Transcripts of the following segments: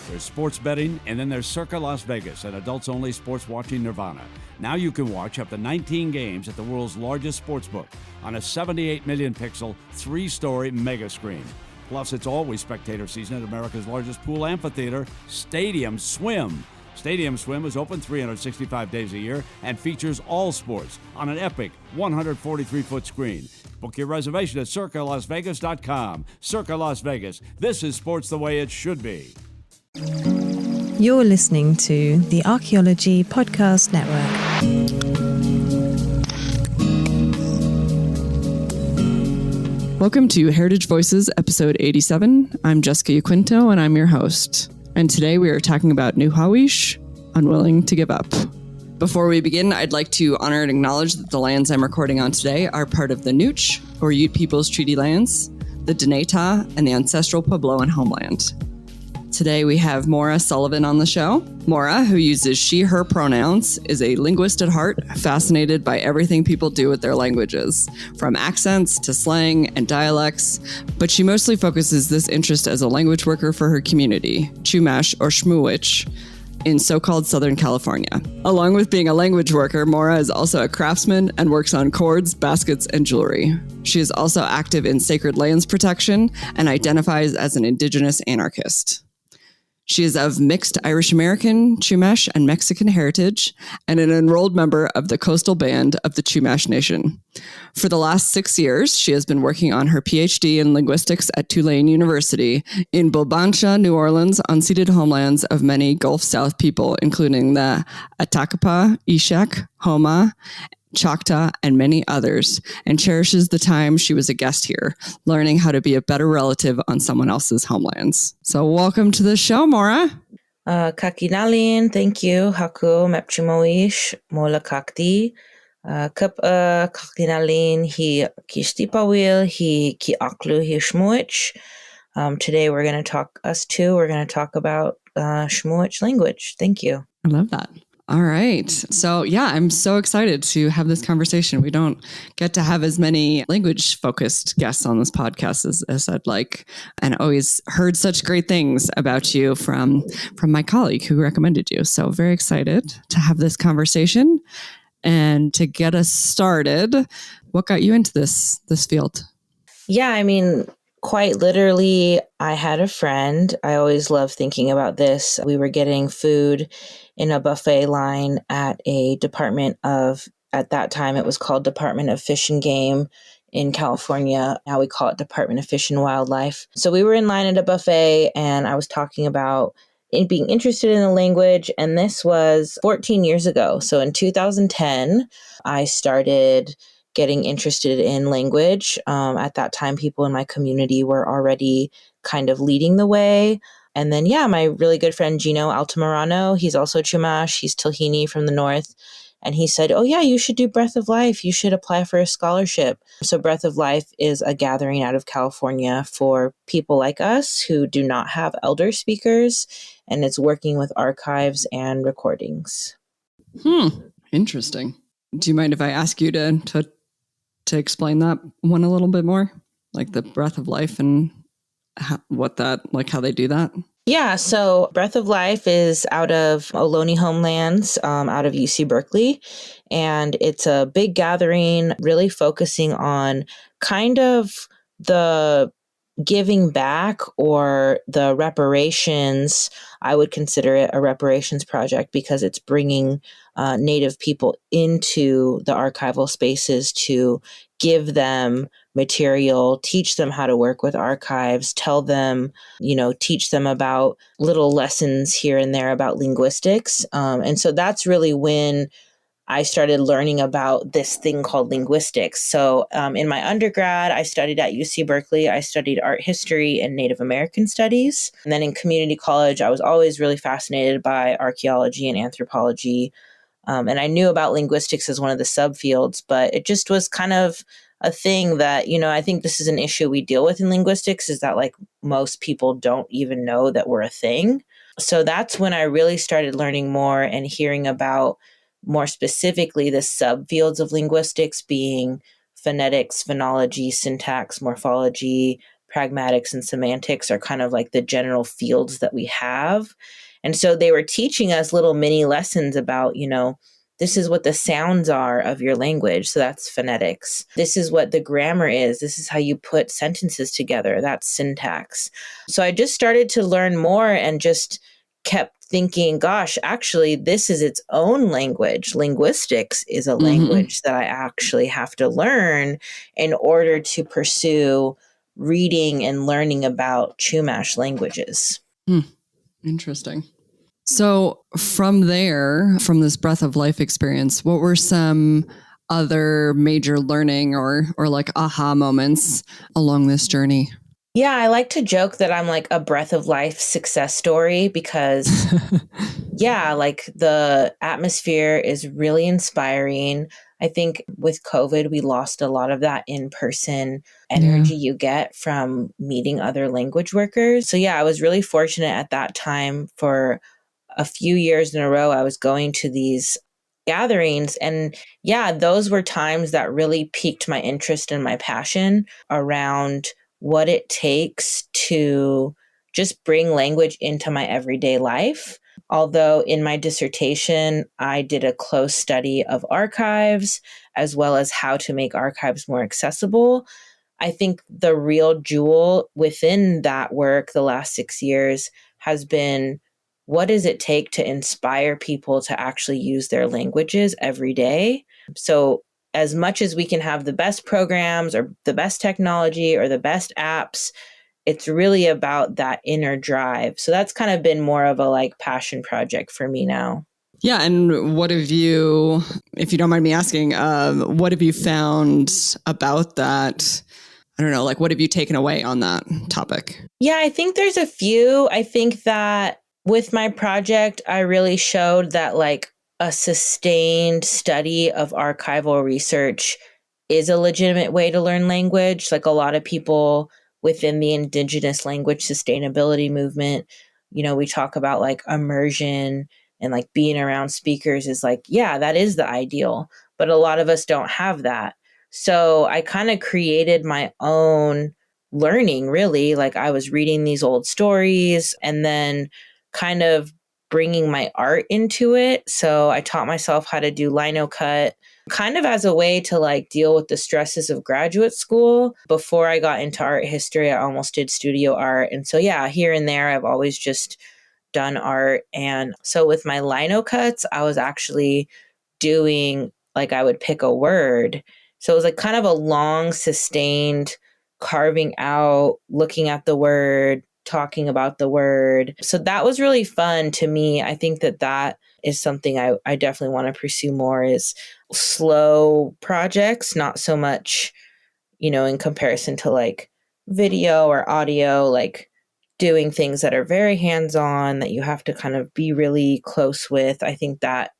There's sports betting, and then there's Circa Las Vegas, an adults-only sports watching nirvana. Now you can watch up to 19 games at the world's largest sportsbook on a 78 million pixel, 3-story mega screen. Plus, it's always spectator season at America's largest pool amphitheater, Stadium Swim. Stadium Swim is open 365 days a year and features all sports on an epic 143-foot screen. Book your reservation at circalasvegas.com. Circa Las Vegas. This is sports the way it should be. You're listening to the Archaeology Podcast Network. Welcome to Heritage Voices, episode 87. I'm Jessica Yaquinto, and I'm your host. And today we are talking about Nuxawiš, unwilling to give up. Before we begin, I'd like to honor and acknowledge that the lands I'm recording on today are part of the Nuxawiš, or Ute Peoples Treaty Lands, the Dinétah, and the ancestral Puebloan homeland. Today we have Maura Sullivan on the show. Maura, who uses she, her pronouns, is a linguist at heart, fascinated by everything people do with their languages, from accents to slang and dialects, but she mostly focuses this interest as a language worker for her community, Chumash or Šmuwič, in so-called Southern California. Along with being a language worker, Maura is also a craftsman and works on cords, baskets, and jewelry. She is also active in sacred lands protection and identifies as an indigenous anarchist. She is of mixed Irish-American, Chumash, and Mexican heritage, and an enrolled member of the coastal band of the Chumash Nation. For the last 6 years, she has been working on her PhD in linguistics at Tulane University in Bulbancha, New Orleans, unceded homelands of many Gulf South people, including the Atakapa, Ishak, Homa, Choctaw, and many others, and cherishes the time she was a guest here, learning how to be a better relative on someone else's homelands. So welcome to the show, Maura. Kakinalin, thank you. Haku mepchumawish, mola kakti. Kup kakinalin, hi kistipawil, hi ki aklu, hi Šmuwič. Today we're going to talk about Šmuwič language. Thank you. I love that. All right. So yeah, I'm so excited to have this conversation. We don't get to have as many language-focused guests on this podcast as I'd like. And I always heard such great things about you from my colleague who recommended you. So very excited to have this conversation. And to get us started, what got you into this field? Yeah, I mean, quite literally, I had a friend. I always love thinking about this. We were getting food in a buffet line at a at that time, it was called Department of Fish and Game in California. Now we call it Department of Fish and Wildlife. So we were in line at a buffet, and I was talking about being interested in the language. And this was 14 years ago. So in 2010, I started getting interested in language. At that time, people in my community were already kind of leading the way. And then, my really good friend, Gino Altamirano, he's also Chumash, he's Tahini from the north. And he said, oh yeah, you should do Breath of Life. You should apply for a scholarship. So Breath of Life is a gathering out of California for people like us who do not have elder speakers. And it's working with archives and recordings. Interesting. Do you mind if I ask you to explain that one a little bit more? Like the Breath of Life and how they do that? Yeah, so Breath of Life is out of Ohlone Homelands, out of UC Berkeley. And it's a big gathering really focusing on kind of the giving back or the reparations. I would consider it a reparations project because it's bringing Native people into the archival spaces to give them material, teach them how to work with archives, tell them, teach them about little lessons here and there about linguistics. And so that's really when I started learning about this thing called linguistics. So in my undergrad, I studied at UC Berkeley. I studied art history and Native American studies. And then in community college, I was always really fascinated by archaeology and anthropology. And I knew about linguistics as one of the subfields, but it just was kind of a thing that, I think this is an issue we deal with in linguistics is that most people don't even know that we're a thing. So that's when I really started learning more and hearing about more specifically the subfields of linguistics being phonetics, phonology, syntax, morphology, pragmatics and semantics are kind of like the general fields that we have. And so they were teaching us little mini lessons about, this is what the sounds are of your language. So that's phonetics. This is what the grammar is. This is how you put sentences together. That's syntax. So I just started to learn more and just kept thinking, gosh, actually, this is its own language. Linguistics is a language that I actually have to learn in order to pursue reading and learning about Chumash languages. Interesting. So from there, from this breath of life experience, what were some other major learning or like aha moments along this journey? Yeah, I like to joke that I'm like a breath of life success story because, like the atmosphere is really inspiring. I think with COVID, we lost a lot of that in-person energy you get from meeting other language workers. So I was really fortunate at that time. For a few years in a row, I was going to these gatherings. And those were times that really piqued my interest and my passion around what it takes to just bring language into my everyday life. Although in my dissertation, I did a close study of archives as well as how to make archives more accessible. I think the real jewel within that work the last 6 years has been, what does it take to inspire people to actually use their languages every day? So as much as we can have the best programs or the best technology or the best apps, it's really about that inner drive. So that's kind of been more of a like passion project for me now. Yeah. And what have you, if you don't mind me asking, what have you found about that? I don't know, like what have you taken away on that topic? Yeah, I think there's a few. I think that with my project, I really showed that like a sustained study of archival research is a legitimate way to learn language. Like a lot of people within the Indigenous language sustainability movement, we talk about like immersion and like being around speakers is like, that is the ideal. But a lot of us don't have that. So I kind of created my own learning, really. Like I was reading these old stories and then kind of bringing my art into it. So I taught myself how to do lino cut kind of as a way to like deal with the stresses of graduate school. Before I got into art history, I almost did studio art. And so here and there, I've always just done art. And so with my lino cuts, I was actually doing like I would pick a word. So it was like kind of a long, sustained carving out, looking at the word, talking about the word. So that was really fun to me. I think that is something I definitely want to pursue more, is slow projects, not so much, in comparison to like video or audio, like doing things that are very hands-on that you have to kind of be really close with. I think that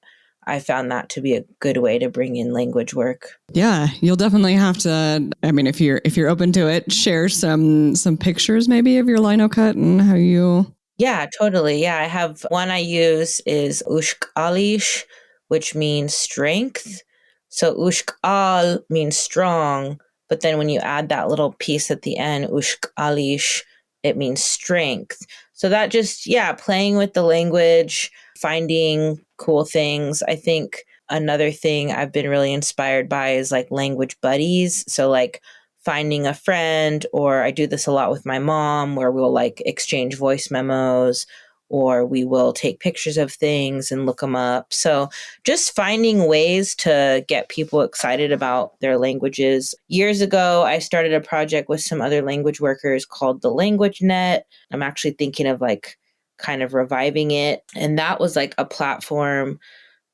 I found that to be a good way to bring in language work. Yeah, you'll definitely have to. I mean, if you're open to it, share some pictures maybe of your lino cut and how you. Yeah, totally. Yeah, I have one I use is Ushkalish, which means strength. So Ushkal means strong, but then when you add that little piece at the end, Ushkalish, it means strength. So that just playing with the language, finding cool things. I think another thing I've been really inspired by is like language buddies. So like finding a friend, or I do this a lot with my mom where we'll like exchange voice memos, or we will take pictures of things and look them up. So just finding ways to get people excited about their languages. Years ago, I started a project with some other language workers called the Language Net. I'm actually thinking of like kind of reviving it. And that was like a platform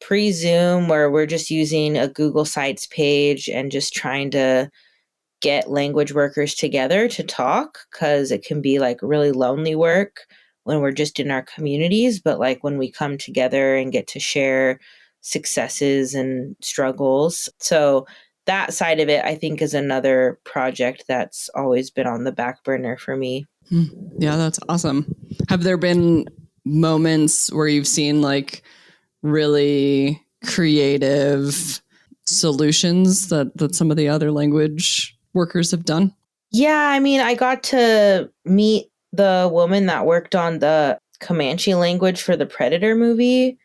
pre-Zoom where we're just using a Google Sites page and just trying to get language workers together to talk, because it can be like really lonely work when we're just in our communities. But like when we come together and get to share successes and struggles. So that side of it, I think, is another project that's always been on the back burner for me. Yeah, that's awesome. Have there been moments where you've seen like really creative solutions that some of the other language workers have done? Yeah, I mean, I got to meet the woman that worked on the Comanche language for the Predator movie.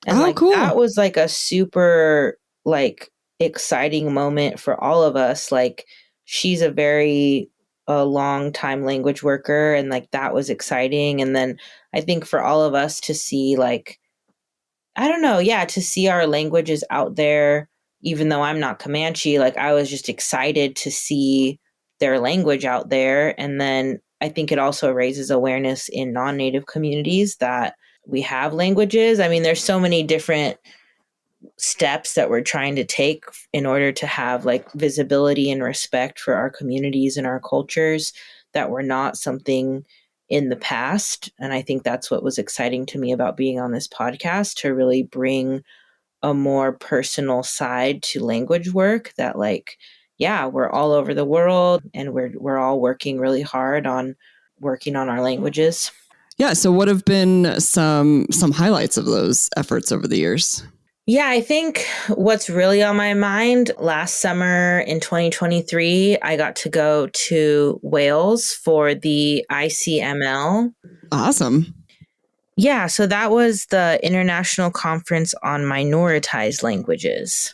And Oh, like cool. that was like a super like exciting moment for all of us. Like she's a very long time language worker, and like that was exciting. And then I think for all of us to see like, I don't know, yeah, to see our languages out there, even though I'm not Comanche, like I was just excited to see their language out there. And then I think it also raises awareness in non-native communities that we have languages. I mean, there's so many different steps that we're trying to take in order to have like visibility and respect for our communities and our cultures that were not something in the past. And I think that's what was exciting to me about being on this podcast, to really bring a more personal side to language work that like, yeah, we're all over the world and we're all working really hard on working on our languages. Yeah. So what have been some highlights of those efforts over the years? Yeah, I think what's really on my mind, last summer in 2023, I got to go to Wales for the ICML. Awesome. Yeah, so that was the International Conference on Minoritized Languages.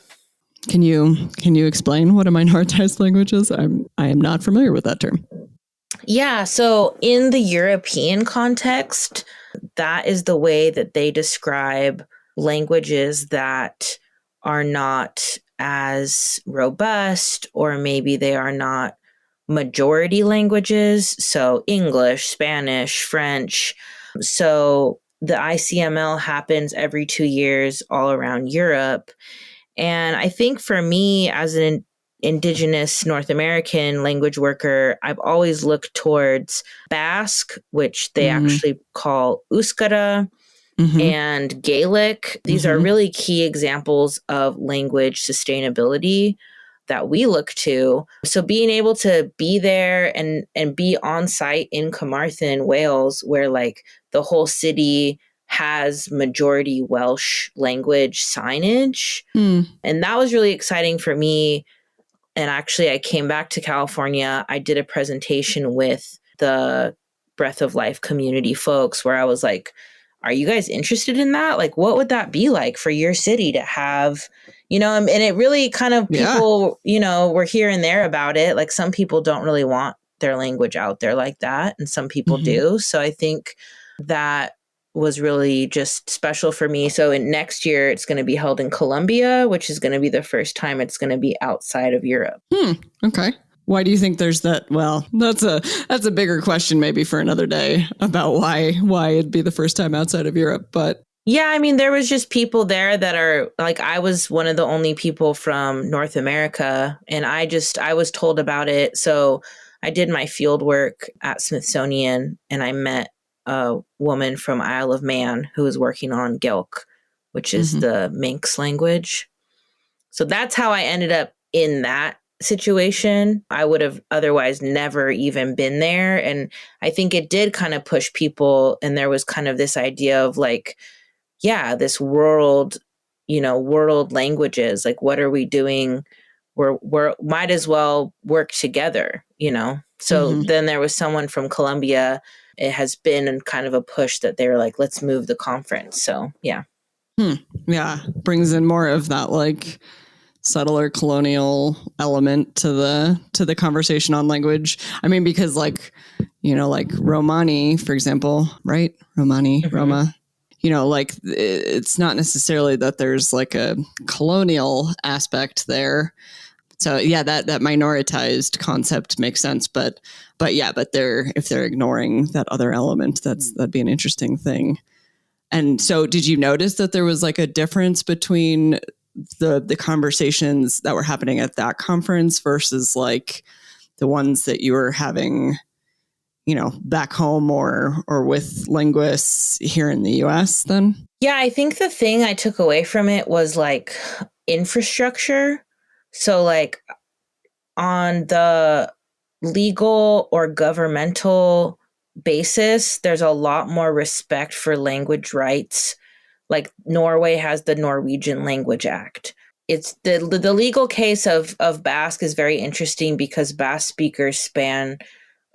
Can you explain what a minoritized language is? I am not familiar with that term. Yeah, so in the European context, that is the way that they describe languages that are not as robust, or maybe they are not majority languages. So English, Spanish, French. So the ICML happens every 2 years all around Europe. And I think for me, as an Indigenous North American language worker, I've always looked towards Basque, which they actually call Euskara, and Gaelic. These are really key examples of language sustainability that we look to. So being able to be there and be on site in Carmarthen, Wales, where like the whole city has majority Welsh language signage. And that was really exciting for me. And actually, I came back to California. I did a presentation with the Breath of Life community folks where I was like, are you guys interested in that? Like, what would that be like for your city to have, and it really kind of people, were here and there about it. Like some people don't really want their language out there like that. And some people do. So I think that was really just special for me. So next year, it's going to be held in Colombia, which is going to be the first time it's going to be outside of Europe. Okay. Why do you think there's that? Well, that's a bigger question maybe for another day about why it'd be the first time outside of Europe. But yeah, I mean, there was just people there that are like, I was one of the only people from North America, and I was told about it. So I did my field work at Smithsonian, and I met a woman from Isle of Man who was working on Gelk, which is the Manx language. So that's how I ended up in that situation. I would have otherwise never even been there. And I think it did kind of push people. And there was kind of this idea of like, yeah, this world languages, like what are we doing? We're might as well work together, So then there was someone from Colombia. It has been kind of a push that they were like, let's move the conference. So yeah. Yeah. Brings in more of that like subtler colonial element to the conversation on language. I mean, because like Romani, for example, right? Romani, Roma, like it's not necessarily that there's like a colonial aspect there. So yeah, that minoritized concept makes sense, but if they're ignoring that other element, that'd be an interesting thing. And so did you notice that there was like a difference between the conversations that were happening at that conference versus like the ones that you were having, back home or with linguists here in the US then? Yeah, I think the thing I took away from it was like infrastructure. So like on the legal or governmental basis, there's a lot more respect for language rights. Like Norway has the Norwegian Language Act. it's the legal case of Basque is very interesting because Basque speakers span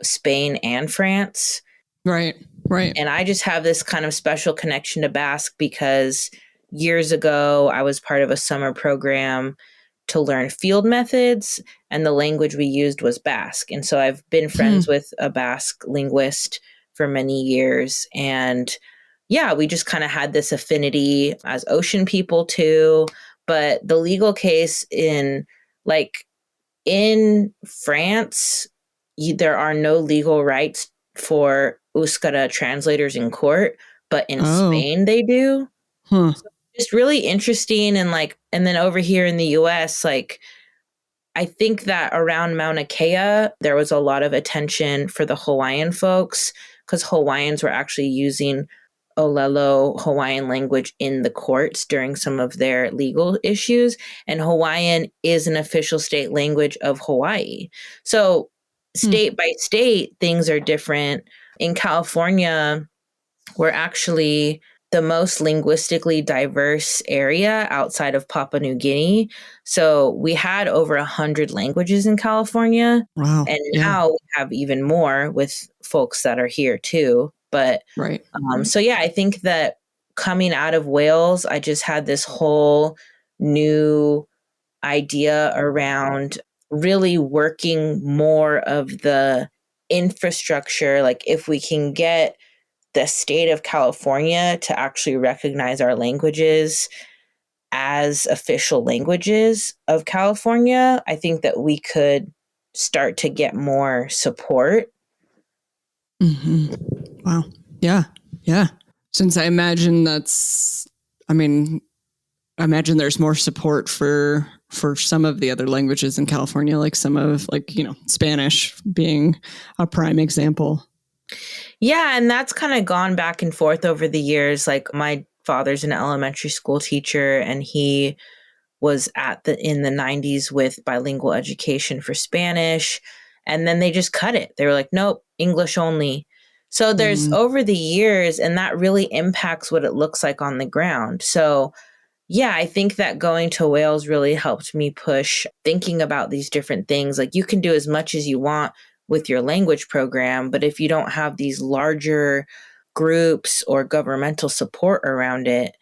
Spain and France. Right. And I just have this kind of special connection to Basque because years ago I was part of a summer program to learn field methods, and the language we used was Basque. And so I've been friends with a Basque linguist for many years. And yeah, we just kind of had this affinity as ocean people too. But the legal case in France, there are no legal rights for Euskara translators in court, but in Spain they do. So it's really interesting. And then over here in the US, I think that around Mauna Kea, there was a lot of attention for the Hawaiian folks because Hawaiians were actually using Olelo Hawaiian language in the courts during some of their legal issues. And Hawaiian is an official state language of Hawaii. So state by state, things are different. In California, we're actually the most linguistically diverse area outside of Papua New Guinea. So we had over 100 languages in California. Wow. And now we have even more with folks that are here too. But so yeah, I think that coming out of Wales, I just had this whole new idea around really working more of the infrastructure. Like if we can get the state of California to actually recognize our languages as official languages of California, I think that we could start to get more support. Wow. Yeah. Since I imagine there's more support for some of the other languages in California, like some of Spanish being a prime example. Yeah. And that's kind of gone back and forth over the years. Like my father's an elementary school teacher and he was in the 90s with bilingual education for Spanish. And then they just cut it. They were like, nope, English only. So there's over the years, and that really impacts what it looks like on the ground. So yeah, I think that going to Wales really helped me push thinking about these different things. Like you can do as much as you want with your language program, but if you don't have these larger groups or governmental support around it,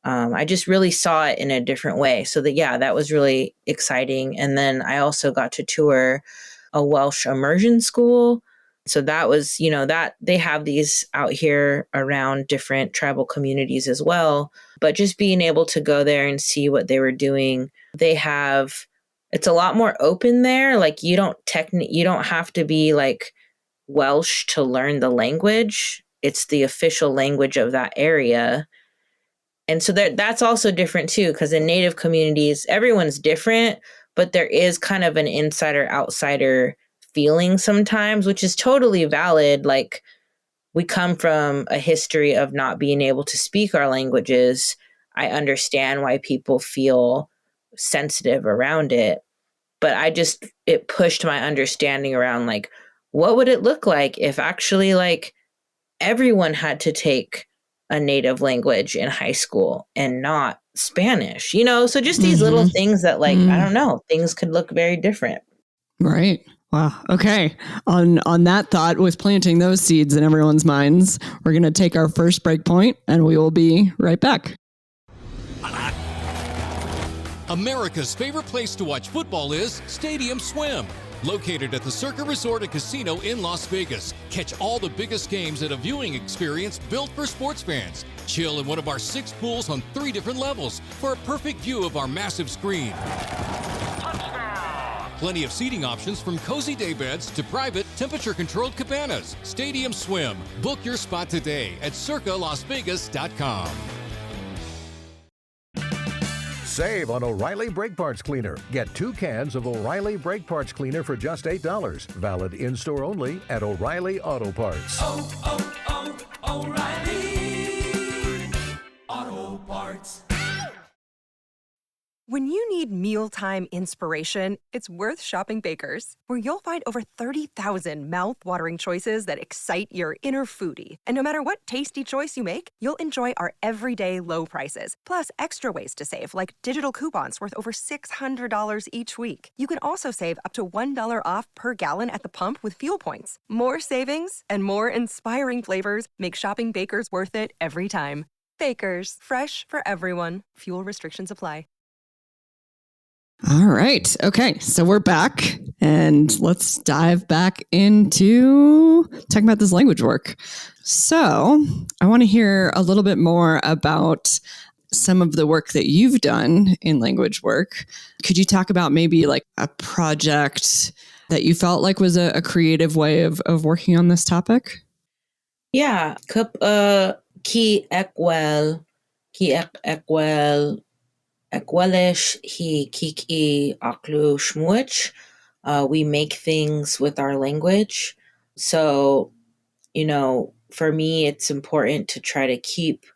I just really saw it in a different way. So that was really exciting. And then I also got to tour a Welsh immersion school. So that was, that they have these out here around different tribal communities as well. But just being able to go there and see what they were doing, it's a lot more open there. Like you don't have to be like Welsh to learn the language. It's the official language of that area. And so that's also different too, because in Native communities, everyone's different, but there is kind of an insider-outsider feeling sometimes, which is totally valid. Like we come from a history of not being able to speak our languages. I understand why people feel sensitive around it, but it pushed my understanding around like, what would it look like if actually like everyone had to take a native language in high school and not Spanish, so just these little things that I don't know, things could look very different. Right. Wow. Okay. On that thought, with planting those seeds in everyone's minds, we're going to take our first break point and we will be right back. America's favorite place to watch football is Stadium Swim. Located at the Circa Resort and Casino in Las Vegas. Catch all the biggest games at a viewing experience built for sports fans. Chill in one of our 6 pools on 3 different levels for a perfect view of our massive screen. Touchdown! Plenty of seating options from cozy day beds to private, temperature-controlled cabanas. Stadium Swim. Book your spot today at circalasvegas.com. Save on O'Reilly Brake Parts Cleaner. Get 2 cans of O'Reilly Brake Parts Cleaner for just $8. Valid in-store only at O'Reilly Auto Parts. O'Reilly Auto Parts. When you need mealtime inspiration, it's worth shopping Baker's, where you'll find over 30,000 mouth-watering choices that excite your inner foodie. And no matter what tasty choice you make, you'll enjoy our everyday low prices, plus extra ways to save, like digital coupons worth over $600 each week. You can also save up to $1 off per gallon at the pump with fuel points. More savings and more inspiring flavors make shopping Baker's worth it every time. Baker's, fresh for everyone. Fuel restrictions apply. All right. Okay. So we're back and let's dive back into talking about this language work. So I want to hear a little bit more about some of the work that you've done in language work. Could you talk about maybe like a project that you felt like was a creative way of working on this topic? Yeah. Ki ekwel Ekwelish hi kiki aklu Šmuwič. We make things with our language. So, for me, it's important to try to keep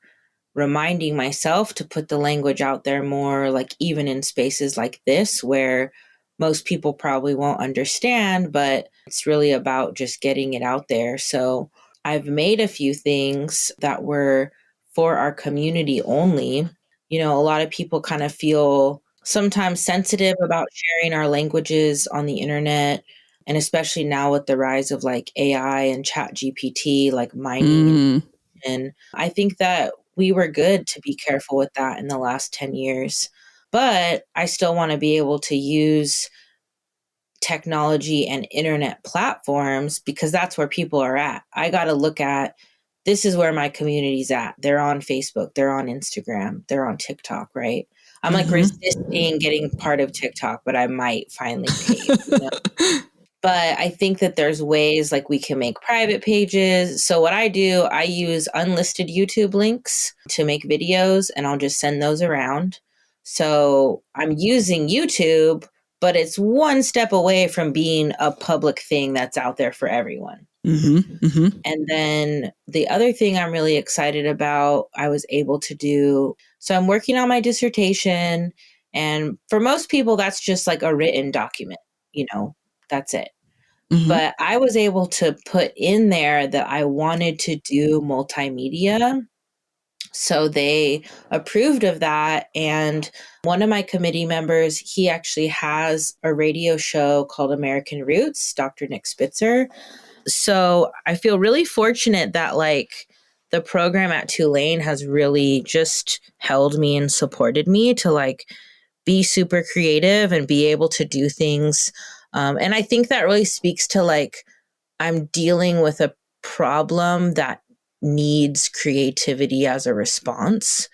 reminding myself to put the language out there more, like even in spaces like this where most people probably won't understand, but it's really about just getting it out there. So I've made a few things that were for our community only. A lot of people kind of feel sometimes sensitive about sharing our languages on the internet. And especially now with the rise of like AI and chat GPT, like mining. And I think that we were good to be careful with that in the last 10 years. But I still want to be able to use technology and internet platforms because that's where people are at. I got to look at, this is where my community's at. They're on Facebook, they're on Instagram, they're on TikTok, right? I'm like resisting getting part of TikTok, but I might finally pay. But I think that there's ways like we can make private pages. So what I do, I use unlisted YouTube links to make videos and I'll just send those around. So I'm using YouTube, but it's one step away from being a public thing that's out there for everyone. And then the other thing I'm really excited about, I was able to do. So I'm working on my dissertation. And for most people, that's just like a written document, that's it. But I was able to put in there that I wanted to do multimedia. So they approved of that. And one of my committee members, he actually has a radio show called American Roots, Dr. Nick Spitzer. So I feel really fortunate that like the program at Tulane has really just held me and supported me to like be super creative and be able to do things. And I think that really speaks to like, I'm dealing with a problem that needs creativity as a response.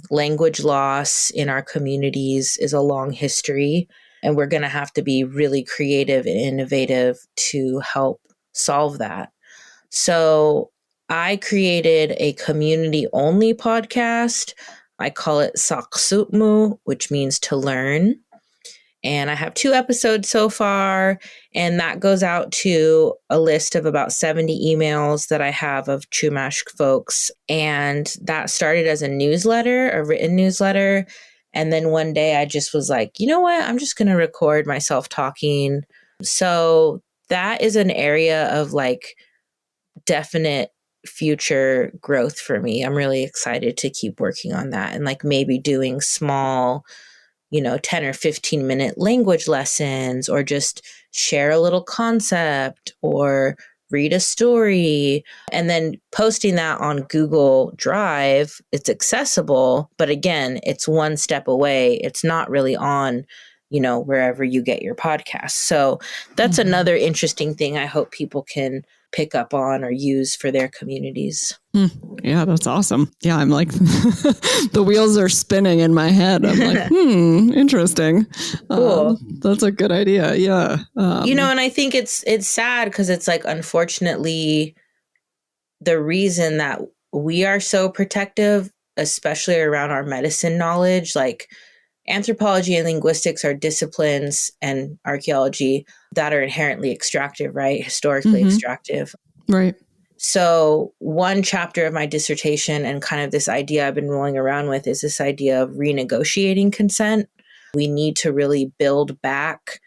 Language loss in our communities is a long history, and we're going to have to be really creative and innovative to help solve that. So I created a community-only podcast. I call it Saksutmu, which means to learn. And I have 2 episodes so far, and that goes out to a list of about 70 emails that I have of Chumash folks. And that started as a newsletter, a written newsletter. And then one day I just was like, you know what? I'm just going to record myself talking. So that is an area of like definite future growth for me. I'm really excited to keep working on that and like maybe doing small 10 or 15 minute language lessons, or just share a little concept or read a story, and then posting that on Google Drive. It's accessible, but again, it's one step away. It's not really on, wherever you get your podcasts. So that's another interesting thing I hope people can pick up on or use for their communities. Yeah, that's awesome. Yeah, I'm like, the wheels are spinning in my head. I'm like, interesting. Cool. That's a good idea. Yeah. And I think it's sad because it's like, unfortunately, the reason that we are so protective, especially around our medicine knowledge, like anthropology and linguistics are disciplines, and archaeology that are inherently extractive, right? Historically extractive. Right. So one chapter of my dissertation and kind of this idea I've been rolling around with is this idea of renegotiating consent. We need to really build back.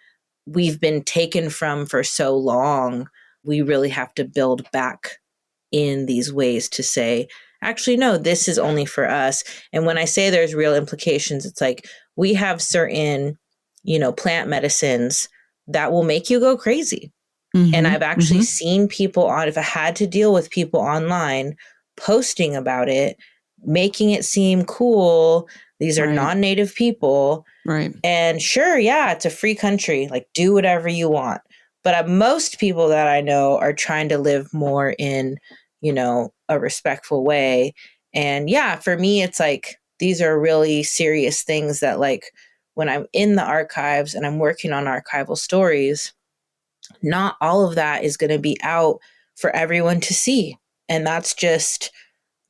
We've been taken from for so long. We really have to build back in these ways to say, actually, no, this is only for us. And when I say there's real implications, it's like we have certain, plant medicines that will make you go crazy. And I've actually seen people if I had to deal with people online posting about it, making it seem cool. These are non-native people. Right. And sure, yeah, it's a free country. Like, do whatever you want. But most people that I know are trying to live more in, a respectful way. And yeah, for me, it's like, these are really serious things that, like, when I'm in the archives and I'm working on archival stories, not all of that is going to be out for everyone to see. And that's just,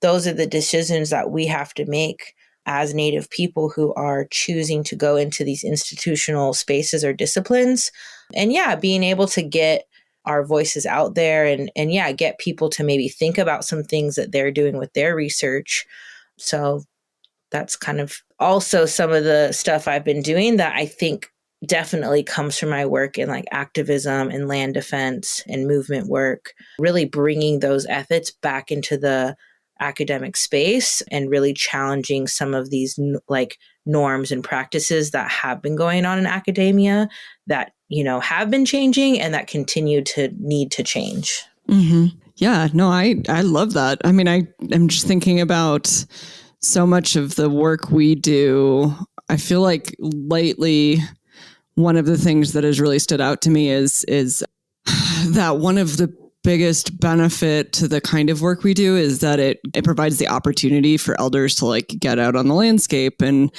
those are the decisions that we have to make as Native people who are choosing to go into these institutional spaces or disciplines. And yeah, being able to get our voices out there and yeah, get people to maybe think about some things that they're doing with their research. So that's kind of also some of the stuff I've been doing that I think definitely comes from my work in like activism and land defense and movement work, really bringing those ethics back into the academic space and really challenging some of these like norms and practices that have been going on in academia that, have been changing and that continue to need to change. Yeah, no, I love that. I mean, I'm just thinking about so much of the work we do. I feel like lately, one of the things that has really stood out to me is that one of the biggest benefit to the kind of work we do is that it provides the opportunity for elders to like get out on the landscape and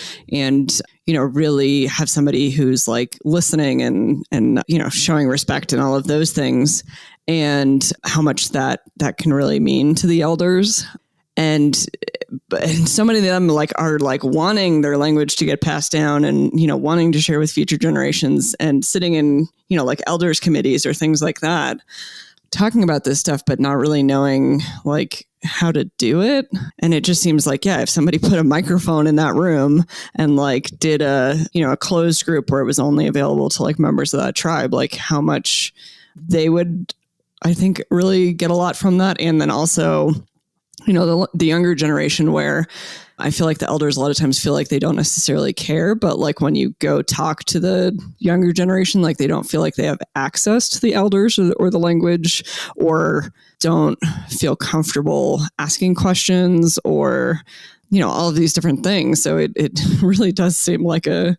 really have somebody who's like listening and showing respect and all of those things, and how much that can really mean to the elders. And so many of them are wanting their language to get passed down and, wanting to share with future generations and sitting in, like elders committees or things like that, talking about this stuff, but not really knowing like how to do it. And it just seems like, yeah, if somebody put a microphone in that room and like did a closed group where it was only available to like members of that tribe, like how much they would, I think, really get a lot from that. And then also, the younger generation, where I feel like the elders a lot of times feel like they don't necessarily care, but like when you go talk to the younger generation, like they don't feel like they have access to the elders or the language, or don't feel comfortable asking questions, or all of these different things. So it really does seem like a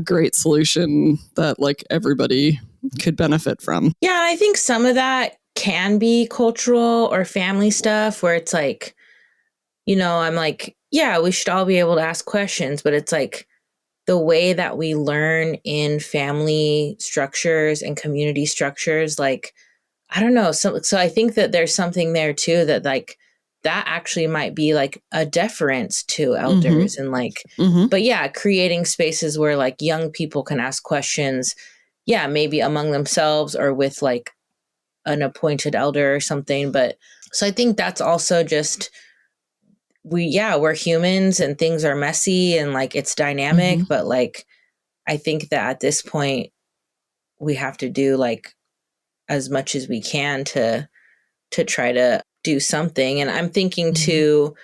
great solution that like everybody could benefit from. Yeah, and I think some of that can be cultural or family stuff where it's like, I'm like, yeah, we should all be able to ask questions, but it's like the way that we learn in family structures and community structures, like, I don't know. So I think that there's something there too, that like, that actually might be like a deference to elders and like, but yeah, creating spaces where like young people can ask questions, yeah, maybe among themselves or with like an appointed elder or something. But so I think that's also just, we're humans and things are messy and like it's dynamic, but like, I think that at this point we have to do like as much as we can to try to do something. And I'm thinking too,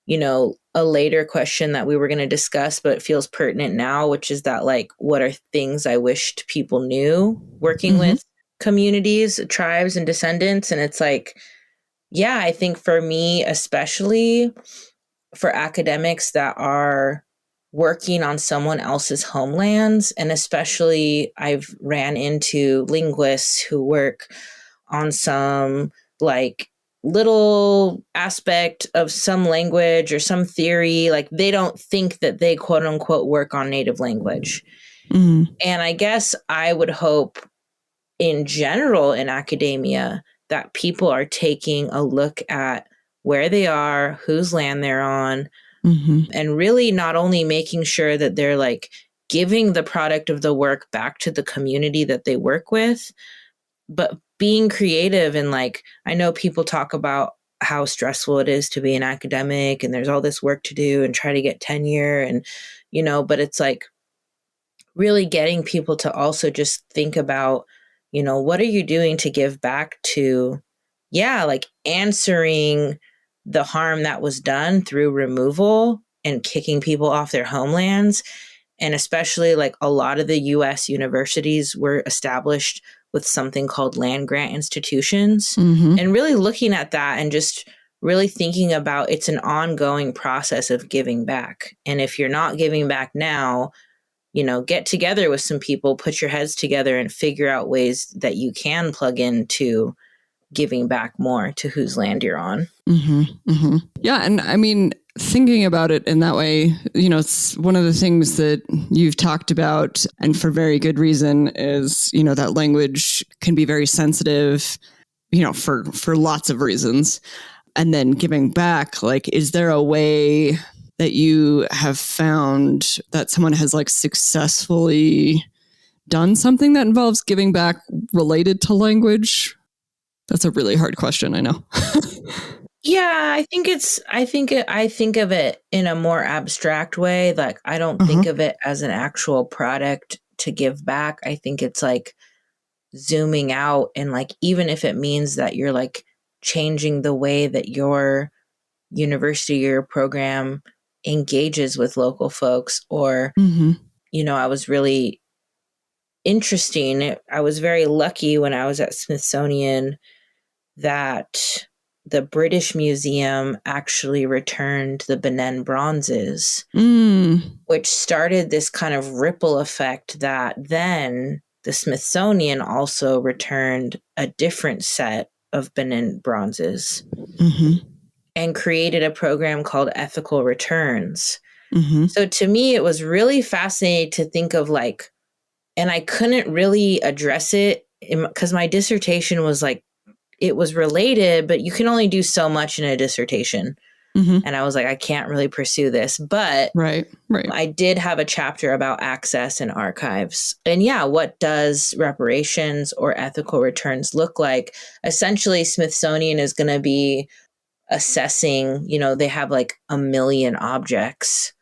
a later question that we were going to discuss, but it feels pertinent now, which is that like, what are things I wished people knew working with communities, tribes, and descendants? And it's like, yeah, I think for me, especially for academics that are working on someone else's homelands, and especially I've ran into linguists who work on some like little aspect of some language or some theory, like they don't think that they quote unquote work on native language. And I guess I would hope in general in academia that people are taking a look at where they are, whose land they're on, and really not only making sure that they're like giving the product of the work back to the community that they work with, but being creative. And like, I know people talk about how stressful it is to be an academic and there's all this work to do and try to get tenure and, but it's like, really getting people to also just think about, what are you doing to give back to, like answering the harm that was done through removal and kicking people off their homelands. And especially like a lot of the US universities were established with something called land grant institutions, and really looking at that and just really thinking about it's an ongoing process of giving back. And if you're not giving back now, get together with some people, put your heads together and figure out ways that you can plug into giving back more to whose land you're on. Yeah. And I mean, thinking about it in that way, it's one of the things that you've talked about, and for very good reason, is, that language can be very sensitive, for lots of reasons. And then giving back, like, is there a way that you have found that someone has like successfully done something that involves giving back related to language? That's a really hard question, I know. Yeah, I think of it in a more abstract way. Like, I don't think of it as an actual product to give back. I think it's like zooming out, and like, even if it means that you're like changing the way that your university or your program engages with local folks, or, I was really interesting. I was very lucky when I was at Smithsonian that the British Museum actually returned the Benin bronzes, which started this kind of ripple effect that then the Smithsonian also returned a different set of Benin bronzes and created a program called Ethical Returns. So to me, it was really fascinating to think of like, and I couldn't really address it because my dissertation was like, it was related, but you can only do so much in a dissertation. And I was like, I can't really pursue this. But right. I did have a chapter about access and archives. And yeah, what does reparations or ethical returns look like? Essentially, Smithsonian is going to be assessing, they have like 1 million objects.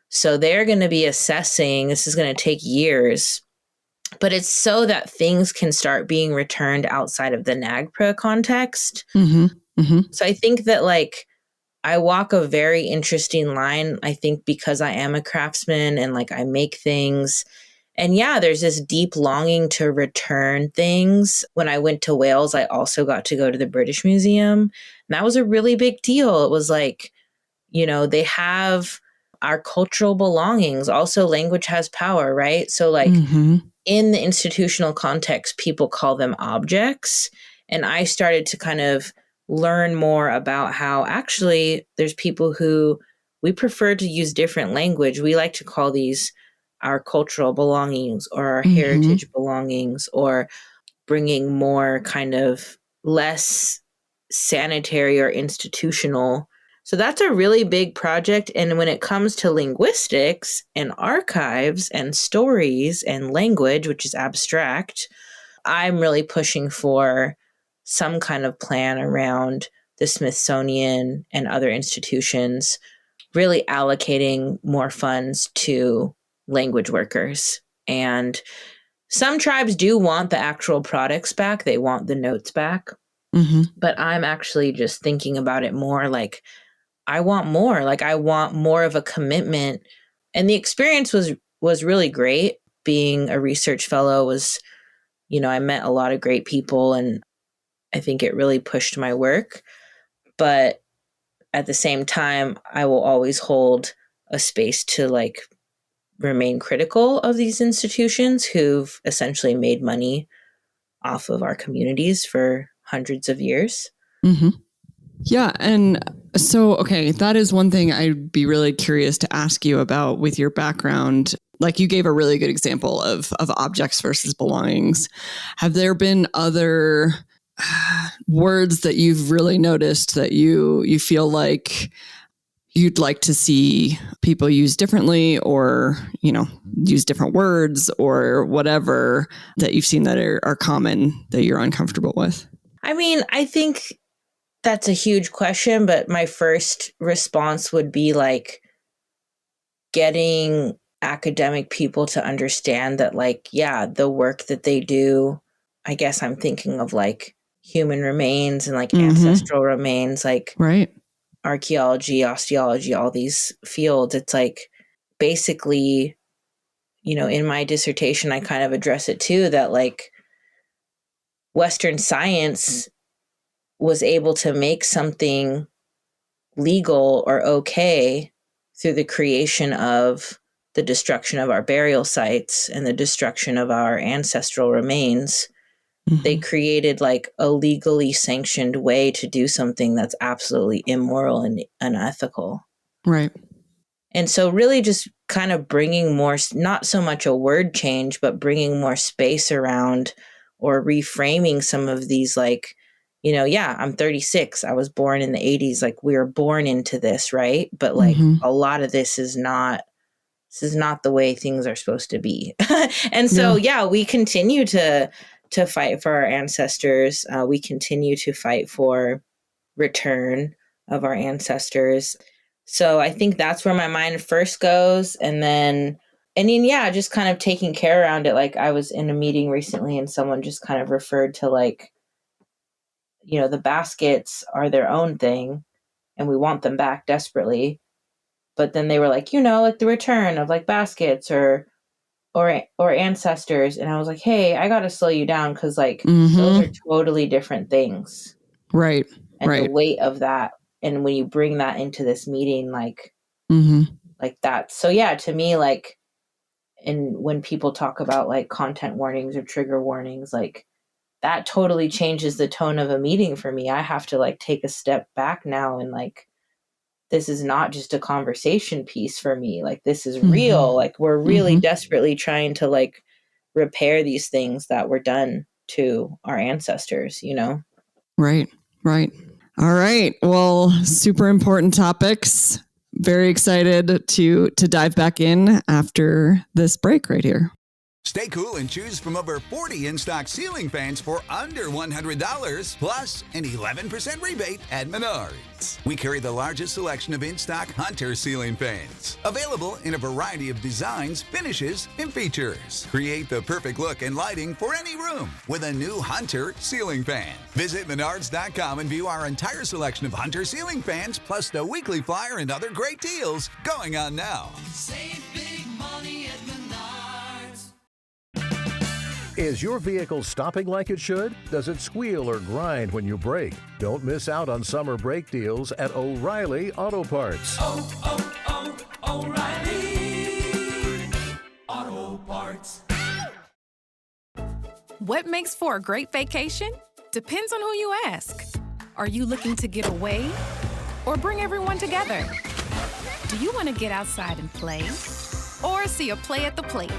So they're going to be assessing, this is going to take years, but it's so that things can start being returned outside of the NAGPRA context. So I think that like I walk a very interesting line, I think, because I am a craftsman and like I make things. And yeah, there's this deep longing to return things. When I went to Wales, I also got to go to the British Museum. And that was a really big deal. It was like, they have our cultural belongings. Also, language has power, right? So like in the institutional context, people call them objects. And I started to kind of learn more about how actually there's people who we prefer to use different language. We like to call these our cultural belongings or our heritage belongings, or bringing more kind of less sanitary or institutional. So that's a really big project. And when it comes to linguistics and archives and stories and language, which is abstract, I'm really pushing for some kind of plan around the Smithsonian and other institutions really allocating more funds to language workers. And some tribes do want the actual products back. They want the notes back. But I'm actually just thinking about it more like, I want more. Like, I want more of a commitment. And the experience was really great. Being a research fellow was, I met a lot of great people, and I think it really pushed my work. But at the same time, I will always hold a space to like remain critical of these institutions who've essentially made money off of our communities for hundreds of years. Yeah. And so, okay, that is one thing I'd be really curious to ask you about with your background. Like, you gave a really good example of objects versus belongings. Have there been other words that you've really noticed that you feel like you'd like to see people use differently, or, use different words or whatever that you've seen that are common that you're uncomfortable with? I mean, I think that's a huge question, but my first response would be like getting academic people to understand that, like, yeah, the work that they do, I guess I'm thinking of like human remains and like ancestral remains, like archaeology, osteology, all these fields. It's like basically, you know, in my dissertation, I kind of address it too, that like Western science was able to make something legal or okay through the creation of the destruction of our burial sites and the destruction of our ancestral remains. They created like a legally sanctioned way to do something that's absolutely immoral and unethical. Right. And so really just kind of bringing more, not so much a word change, but bringing more space around or reframing some of these, like, you know, yeah, I'm 36. I was born in the 80s. Like, we were born into this, right? But like a lot of this is not the way things are supposed to be. And so, yeah, we continue to fight for our ancestors. We continue to fight for return of our ancestors. So I think that's where my mind first goes. And then, yeah, just kind of taking care around it. Like, I was in a meeting recently and someone just kind of referred to, like, you know, the baskets are their own thing and we want them back desperately. But then they were like, you know, like the return of like baskets or ancestors. And I was like, hey, I got to slow you down, because like those are totally different things. Right. And the weight of that. And when you bring that into this meeting, like, like that. So yeah, to me, like, and when people talk about like content warnings or trigger warnings, like that totally changes the tone of a meeting for me. I have to like take a step back now and like, this is not just a conversation piece for me. Like, this is real. Like, we're really desperately trying to like repair these things that were done to our ancestors, you know? Right. Right. All right. Well, super important topics. Very excited to dive back in after this break right here. Stay cool and choose from over 40 in-stock ceiling fans for under $100, plus an 11% rebate at Menards. We carry the largest selection of in-stock Hunter ceiling fans, available in a variety of designs, finishes, and features. Create the perfect look and lighting for any room with a new Hunter ceiling fan. Visit Menards.com and view our entire selection of Hunter ceiling fans, plus the weekly flyer and other great deals going on now. Save big money at Menards. Is your vehicle stopping like it should? Does it squeal or grind when you brake? Don't miss out on summer brake deals at O'Reilly Auto Parts. O'Reilly Auto Parts. What makes for a great vacation? Depends on who you ask. Are you looking to get away or bring everyone together? Do you want to get outside and play or see a play at the plate?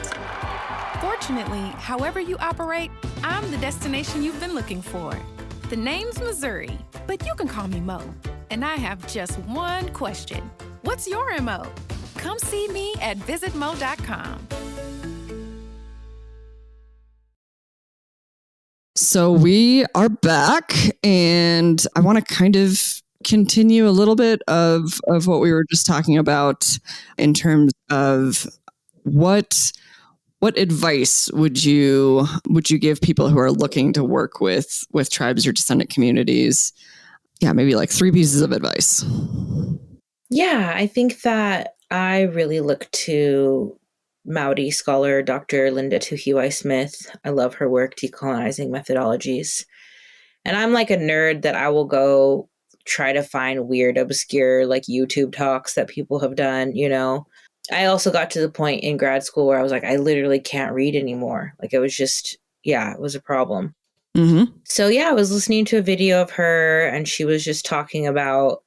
Fortunately, however you operate, I'm the destination you've been looking for. The name's Missouri, but you can call me Mo. And I have just one question. What's your MO? Come see me at visitmo.com. So we are back, and I want to kind of continue a little bit of what we were just talking about in terms of what advice would you give people who are looking to work with tribes or descendant communities? Yeah, maybe like 3 pieces of advice. Yeah, I think that I really look to Maori scholar Dr. Linda Tuhiwai-Smith. I love her work, Decolonizing Methodologies. And I'm like a nerd that I will go try to find weird, obscure, like YouTube talks that people have done, you know. I also got to the point in grad school where I was like, I literally can't read anymore. Like, it was just, yeah, it was a problem. So yeah, I was listening to a video of her and she was just talking about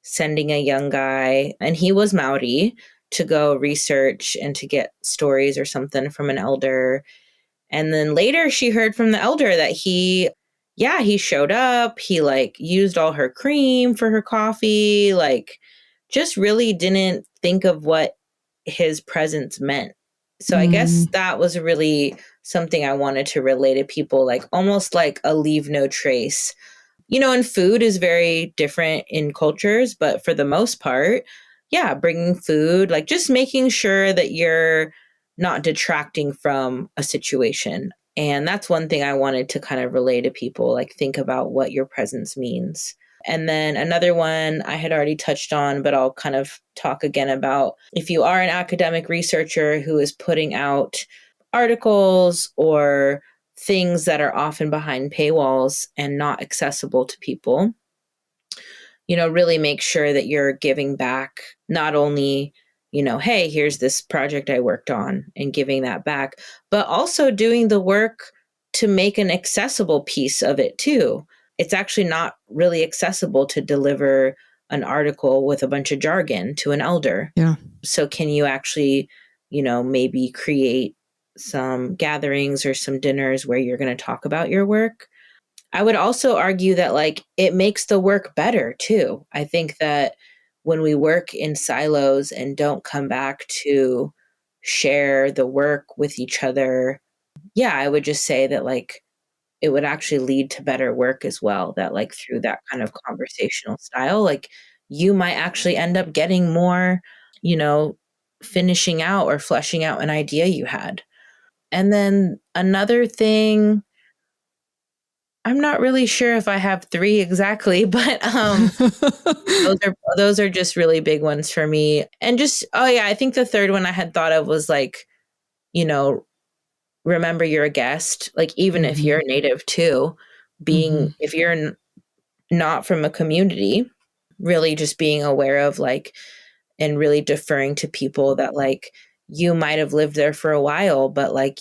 sending a young guy, and he was Maori, to go research and to get stories or something from an elder. And then later she heard from the elder that he showed up. He like used all her cream for her coffee, like just really didn't think of what his presence meant. So I guess that was really something I wanted to relay to people, like almost like a leave no trace. You know, and food is very different in cultures, but for the most part, bringing food, like just making sure that you're not detracting from a situation. And that's one thing I wanted to kind of relay to people, like think about what your presence means. And then another one I had already touched on, but I'll kind of talk again about if you are an academic researcher who is putting out articles or things that are often behind paywalls and not accessible to people, really make sure that you're giving back not only, hey, here's this project I worked on and giving that back, but also doing the work to make an accessible piece of it too. It's actually not really accessible to deliver an article with a bunch of jargon to an elder. Yeah. So can you actually, maybe create some gatherings or some dinners where you're going to talk about your work? I would also argue that like it makes the work better too. I think that when we work in silos and don't come back to share the work with each other, I would just say that like it would actually lead to better work as well. That like through that kind of conversational style, like you might actually end up getting more, finishing out or fleshing out an idea you had. And then another thing, I'm not really sure if I have 3 exactly, but those are just really big ones for me. And just, I think the third one I had thought of was like, remember you're a guest, like even if you're native too, if you're not from a community, really just being aware of like, and really deferring to people that like you might have lived there for a while, but like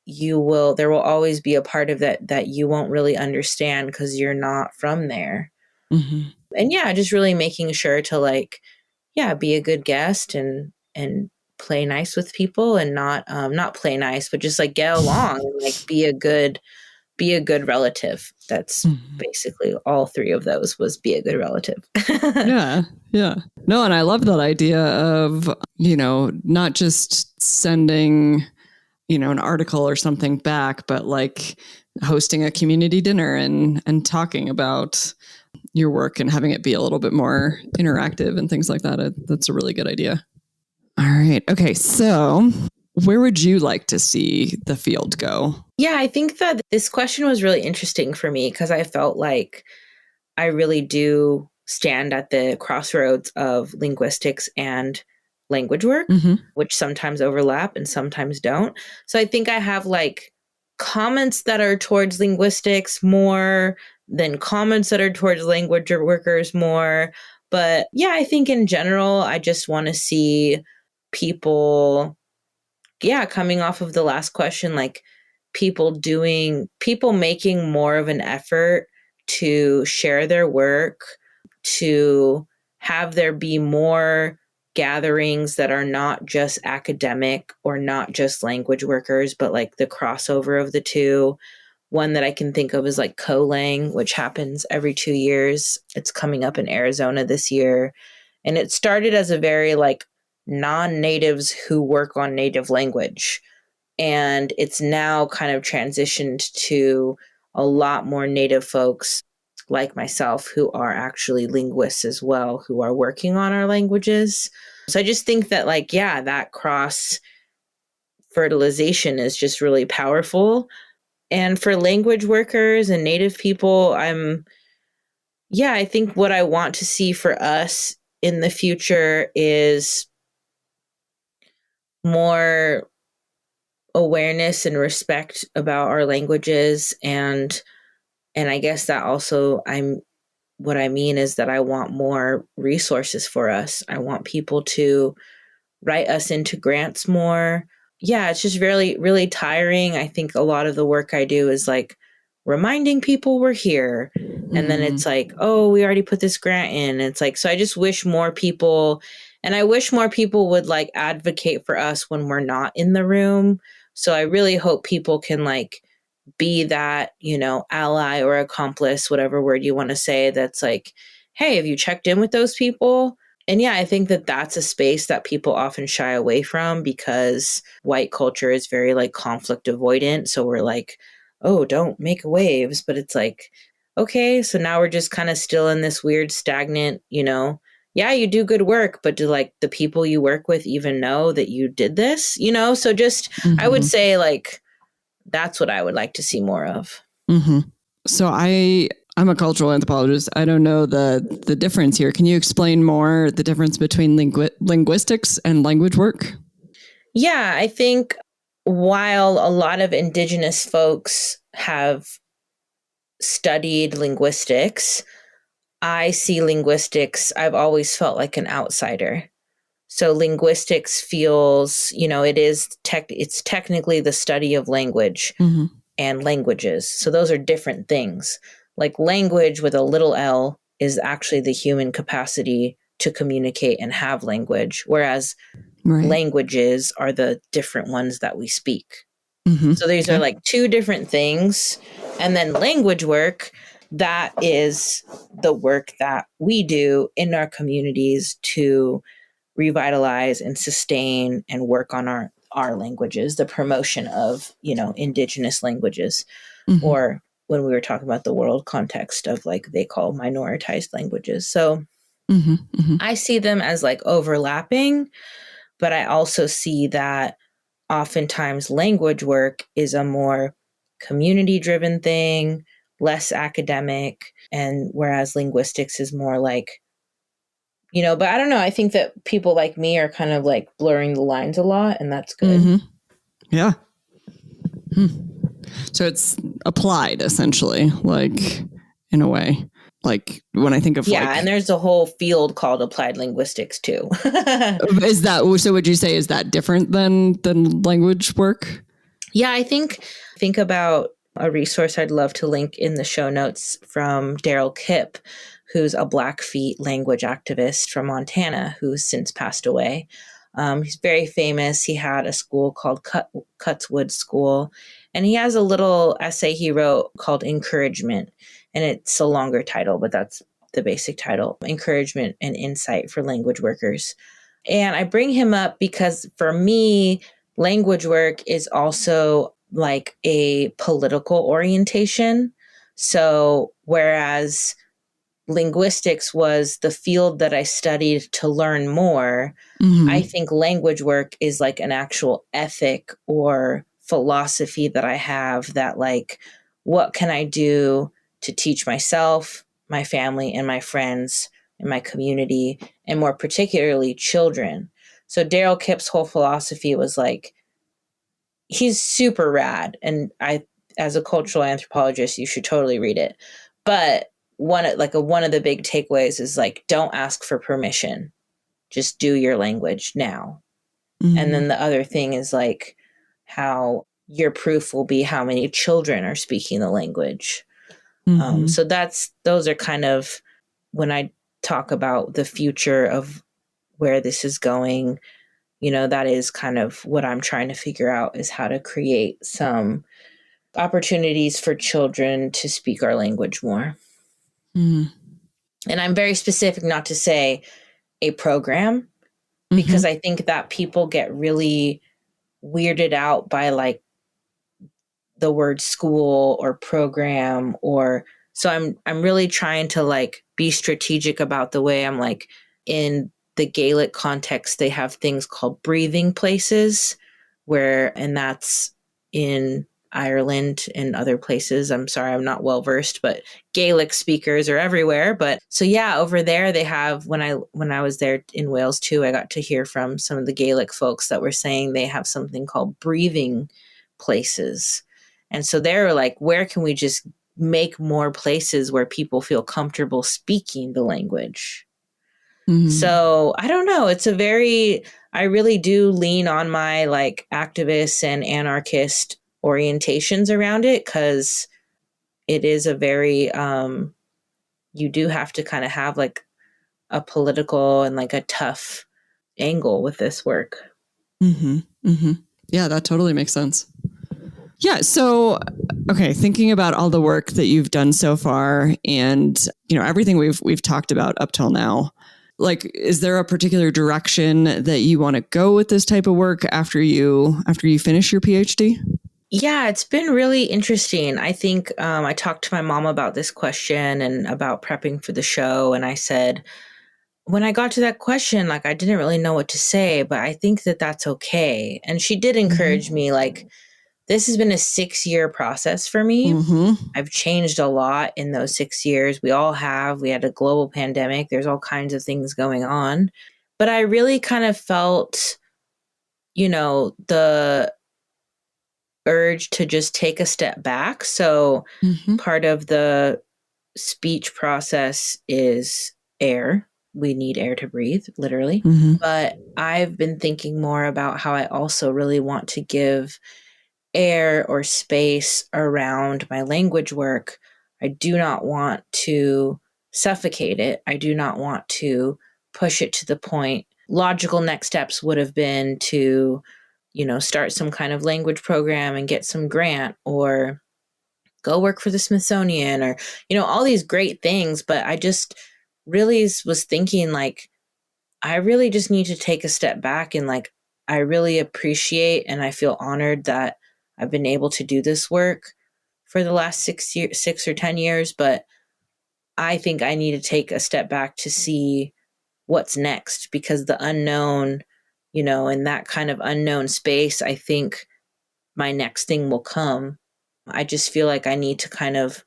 there will always be a part of that you won't really understand because you're not from there. And just really making sure to like, be a good guest and play nice with people and not play nice, but just like get along and like be a good relative. That's basically all 3 of those was be a good relative. Yeah. No, and I love that idea of, not just sending, an article or something back, but like hosting a community dinner and talking about your work and having it be a little bit more interactive and things like that. That's a really good idea. All right. Okay. So where would you like to see the field go? Yeah, I think that this question was really interesting for me because I felt like I really do stand at the crossroads of linguistics and language work, which sometimes overlap and sometimes don't. So I think I have like comments that are towards linguistics more than comments that are towards language workers more. But I think in general, I just want to see people, coming off of the last question, like people making more of an effort to share their work, to have there be more gatherings that are not just academic or not just language workers, but like the crossover of the two. One that I can think of is like CoLang, which happens every 2 years. It's coming up in Arizona this year. And it started as a very like non-natives who work on native language. And it's now kind of transitioned to a lot more native folks like myself who are actually linguists as well, who are working on our languages. So I just think that like, that cross fertilization is just really powerful. And for language workers and native people, I think what I want to see for us in the future is more awareness and respect about our languages. And I guess that also what I mean is that I want more resources for us. I want people to write us into grants more. Yeah, it's just really, really tiring. I think a lot of the work I do is like reminding people we're here. And then it's like, oh, we already put this grant in. And it's like, so I just wish more people, and I wish more people would like advocate for us when we're not in the room. So I really hope people can like be that, ally or accomplice, whatever word you want to say, that's like, hey, have you checked in with those people? And I think that that's a space that people often shy away from because white culture is very like conflict avoidant. So we're like, oh, don't make waves. But it's like, okay, so now we're just kind of still in this weird stagnant, yeah, you do good work, but do like the people you work with even know that you did this, you know? So just, I would say like, that's what I would like to see more of. So I'm a cultural anthropologist. I don't know the difference here. Can you explain more the difference between linguistics and language work? Yeah, I think while a lot of Indigenous folks have studied linguistics, I see linguistics, I've always felt like an outsider. So linguistics feels, you know, it's technically the study of language and languages. So those are different things. Like language with a little L is actually the human capacity to communicate and have language, whereas languages are the different ones that we speak. So these are like two different things. And then language work, that is the work that we do in our communities to revitalize and sustain and work on our languages, the promotion of, you know, Indigenous languages, or when we were talking about the world context of like they call minoritized languages. So I see them as like overlapping, but I also see that oftentimes language work is a more community driven thing, less academic, and whereas linguistics is more like, you know, but I don't know. I think that people like me are kind of like blurring the lines a lot, and that's good. Yeah. So it's applied essentially, like in a way, like when I think of and there's a whole field called applied linguistics too. Is that, so would you say, is that different than language work? Yeah, I think about a resource I'd love to link in the show notes from Daryl Kipp, who's a Blackfeet language activist from Montana, who's since passed away. He's very famous. He had a school called Cutswood School, and he has a little essay he wrote called Encouragement, and it's a longer title, but that's the basic title, Encouragement and Insight for Language Workers. And I bring him up because for me, language work is also like a political orientation. So whereas linguistics was the field that I studied to learn more, I think language work is like an actual ethic or philosophy that I have that like, what can I do to teach myself, my family, and my friends, and my community, and more particularly children. So Daryl Kipp's whole philosophy was like, he's super rad. And as a cultural anthropologist, you should totally read it. But one of the big takeaways is like, don't ask for permission. Just do your language now. And then the other thing is like how your proof will be how many children are speaking the language. So those are kind of, when I talk about the future of where this is going, you know, that is kind of what I'm trying to figure out, is how to create some opportunities for children to speak our language more. And I'm very specific not to say a program, because I think that people get really weirded out by like the word school or program, or so I'm really trying to like be strategic about the way I'm like, in the Gaelic context, they have things called breathing places and that's in Ireland and other places. I'm sorry, I'm not well versed, but Gaelic speakers are everywhere. But so yeah, over there they have, when I was there in Wales too, I got to hear from some of the Gaelic folks that were saying they have something called breathing places. And so they're like, where can we just make more places where people feel comfortable speaking the language? So I don't know. I really do lean on my like activist and anarchist orientations around it, because it is a very, you do have to kind of have like a political and like a tough angle with this work. Yeah, that totally makes sense. Yeah. So, okay. Thinking about all the work that you've done so far and, you know, everything we've talked about up till now, like, is there a particular direction that you want to go with this type of work after you finish your PhD? Yeah, it's been really interesting. I think I talked to my mom about this question and about prepping for the show. And I said, when I got to that question, like, I didn't really know what to say, but I think that that's okay. And she did encourage me, like, this has been a 6-year process for me. I've changed a lot in those 6 years. We all have. We had a global pandemic. There's all kinds of things going on. But I really kind of felt, the urge to just take a step back. So part of the speech process is air. We need air to breathe, literally. But I've been thinking more about how I also really want to give air or space around my language work. I do not want to suffocate it. I do not want to push it to the point. Logical next steps would have been to, start some kind of language program and get some grant, or go work for the Smithsonian, or, all these great things. But I just really was thinking, like, I really just need to take a step back, and, like, I really appreciate and I feel honored that I've been able to do this work for the last 6 or 10 years, but I think I need to take a step back to see what's next, because the unknown, in that kind of unknown space, I think my next thing will come. I just feel like I need to kind of,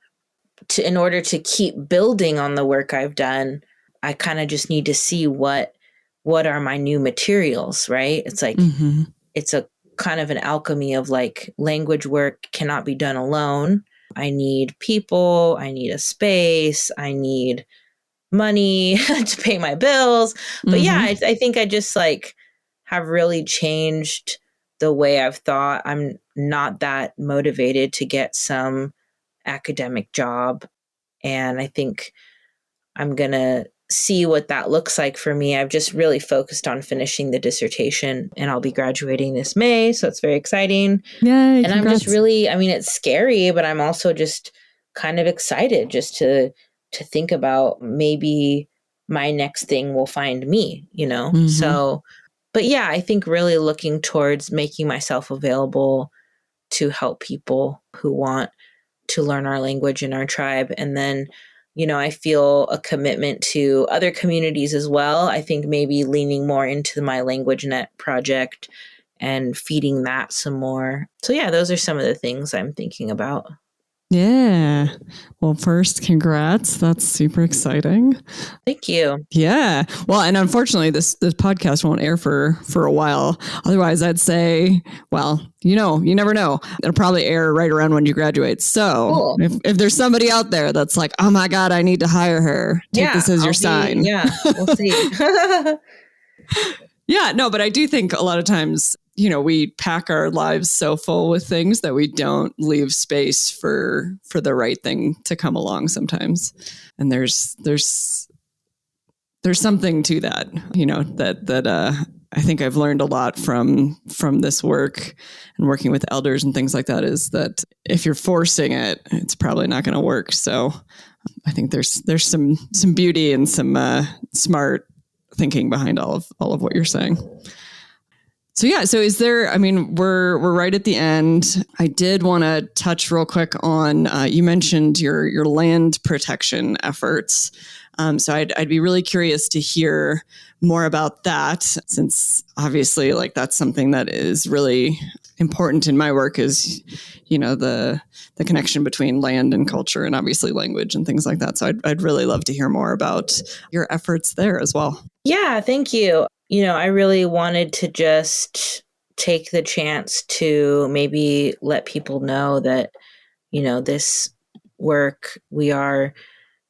in order to keep building on the work I've done, I kind of just need to see what are my new materials, right? It's like, it's a kind of an alchemy of, like, language work cannot be done alone. I need people, I need a space, I need money to pay my bills. But yeah, I think I just, like, have really changed the way I've thought. I'm not that motivated to get some academic job. And I think I'm going to see what that looks like for me. I've just really focused on finishing the dissertation, and I'll be graduating this May. So it's very exciting. Yay, and I'm just really, it's scary, but I'm also just kind of excited just to think about maybe my next thing will find me, So, but yeah, I think really looking towards making myself available to help people who want to learn our language in our tribe. And then, I feel a commitment to other communities as well. I think maybe leaning more into my LanguageNet project and feeding that some more. So yeah, those are some of the things I'm thinking about. Yeah. Well, first, congrats. That's super exciting. Thank you. Yeah. Well, and unfortunately, this podcast won't air for a while. Otherwise, I'd say, well, you never know. It'll probably air right around when you graduate. So cool. if there's somebody out there that's like, oh my God, I need to hire her, take this as your sign. Yeah, we'll see. Yeah, no, but I do think a lot of times, we pack our lives so full with things that we don't leave space for the right thing to come along sometimes. And there's something to that, that I think I've learned a lot from this work and working with elders and things like that, is that if you're forcing it, it's probably not going to work. So I think there's some beauty and some smart thinking behind all of what you're saying. So yeah, so is there, we're right at the end. I did want to touch real quick on, you mentioned your land protection efforts. So I'd be really curious to hear more about that, since obviously, like, that's something that is really important in my work, is, the connection between land and culture, and obviously language and things like that. So I'd really love to hear more about your efforts there as well. Yeah, thank you. I really wanted to just take the chance to maybe let people know that, this work, we are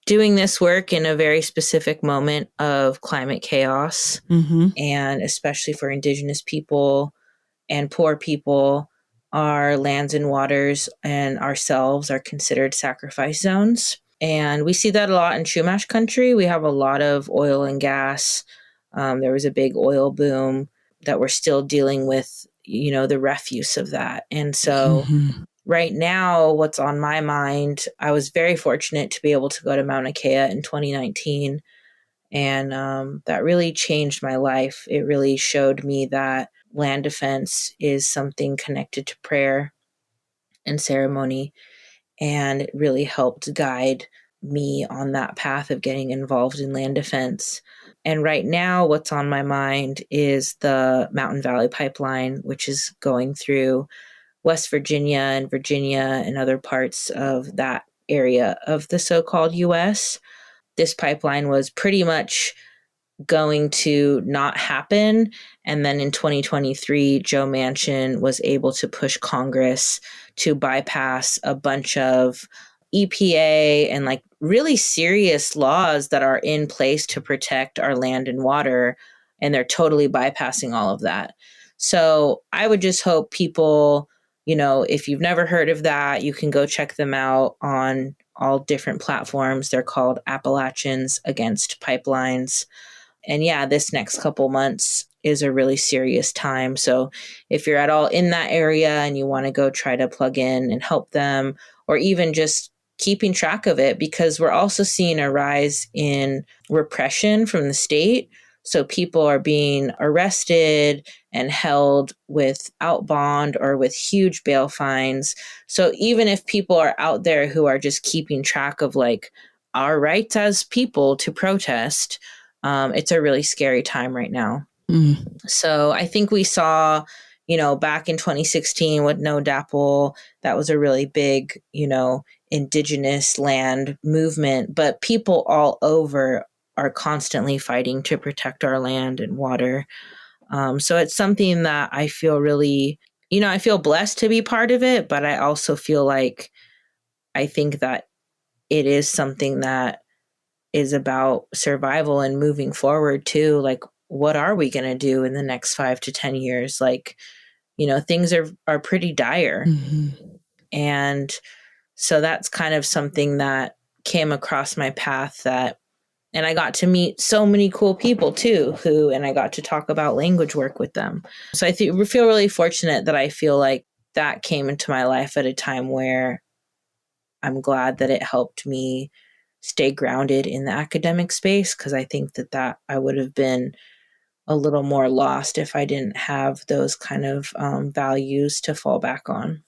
doing this work in a very specific moment of climate chaos. And especially for Indigenous people and poor people, our lands and waters and ourselves are considered sacrifice zones. And we see that a lot in Chumash country. We have a lot of oil and gas. There was a big oil boom that we're still dealing with, the refuse of that. And so right now, what's on my mind, I was very fortunate to be able to go to Mauna Kea in 2019. And that really changed my life. It really showed me that land defense is something connected to prayer and ceremony. And it really helped guide me on that path of getting involved in land defense. And right now, what's on my mind is the Mountain Valley Pipeline, which is going through West Virginia and other parts of that area of the so-called U.S. This pipeline was pretty much going to not happen. And then in 2023, Joe Manchin was able to push Congress to bypass a bunch of EPA and like really serious laws that are in place to protect our land and water. And they're totally bypassing all of that. So I would just hope people, if you've never heard of that, you can go check them out on all different platforms. They're called Appalachians Against Pipelines. And yeah, this next couple months is a really serious time. So if you're at all in that area and you want to go try to plug in and help them, or even just keeping track of it, because we're also seeing a rise in repression from the state. So people are being arrested and held without bond or with huge bail fines. So even if people are out there who are just keeping track of like our rights as people to protest, it's a really scary time right now. So I think we saw, back in 2016 with No DAPL, that was a really big, indigenous land movement, but people all over are constantly fighting to protect our land and water. So it's something that I feel really, I feel blessed to be part of it, but I also feel like I think that it is something that is about survival and moving forward too. Like, what are we going to do in the next 5 to 10 years? Like, things are pretty dire. And so that's kind of something that came across my path and I got to meet so many cool people too, and I got to talk about language work with them. So I think we feel really fortunate that I feel like that came into my life at a time where I'm glad that it helped me stay grounded in the academic space, because I think that I would have been a little more lost if I didn't have those kind of values to fall back on.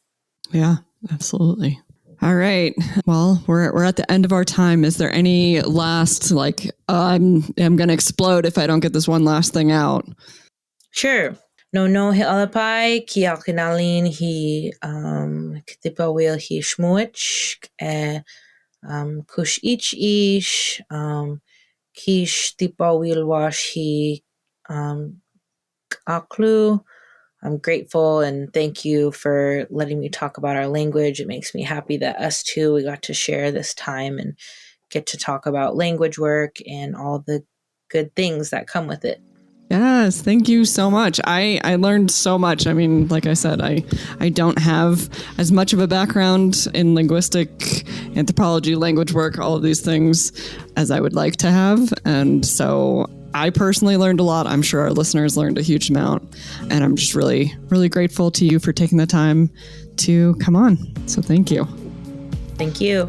Yeah, absolutely. All right. Well, we're at the end of our time. Is there any last, I'm going to explode if I don't get this one last thing out? Sure. No he alapai ki alkinalin hi kitipawil hi Šmuwič kush ich ish kish tipawil wash hi aklu. I'm grateful and thank you for letting me talk about our language. It makes me happy that us two, we got to share this time and get to talk about language work and all the good things that come with it. Yes, thank you so much. I learned so much. I mean, like I said, I don't have as much of a background in linguistic, anthropology, language work, all of these things as I would like to have. And so I personally learned a lot. I'm sure our listeners learned a huge amount. And I'm just really, really grateful to you for taking the time to come on. So thank you. Thank you.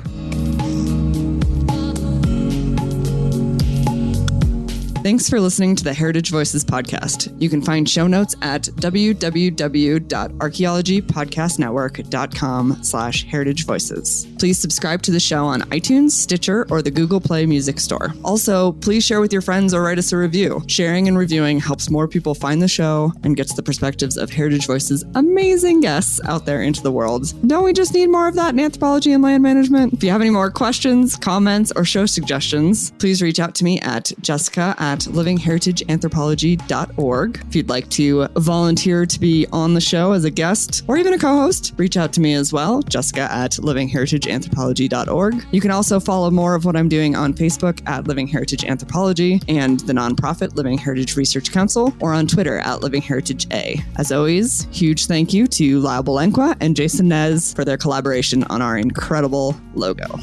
Thanks for listening to the Heritage Voices podcast. You can find show notes at www.archaeologypodcastnetwork.com/Heritage Voices. Please subscribe to the show on iTunes, Stitcher, or the Google Play Music Store. Also, please share with your friends or write us a review. Sharing and reviewing helps more people find the show and gets the perspectives of Heritage Voices' amazing guests out there into the world. Don't we just need more of that in anthropology and land management? If you have any more questions, comments, or show suggestions, please reach out to me at jessica@livingheritageanthropology.org. If you'd like to volunteer to be on the show as a guest or even a co-host, reach out to me as well, jessica@livingheritageanthropology.org. You can also follow more of what I'm doing on Facebook at Living Heritage Anthropology and the nonprofit Living Heritage Research Council, or on Twitter at Living Heritage A. As always, huge thank you to Lyle Belenkwa and Jason Nez for their collaboration on our incredible logo.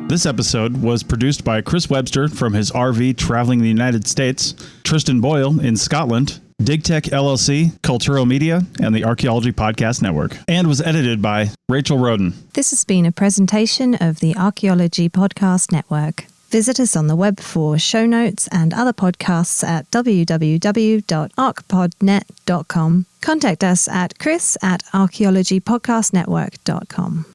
This episode was produced by Chris Webster from his RV traveling the United States, Tristan Boyle in Scotland, DigTech LLC, Cultural Media, and the Archaeology Podcast Network, and was edited by Rachel Roden. This has been a presentation of the Archaeology Podcast Network. Visit us on the web for show notes and other podcasts at www.archpodnet.com. Contact us at chris@archaeologypodcastnetwork.com.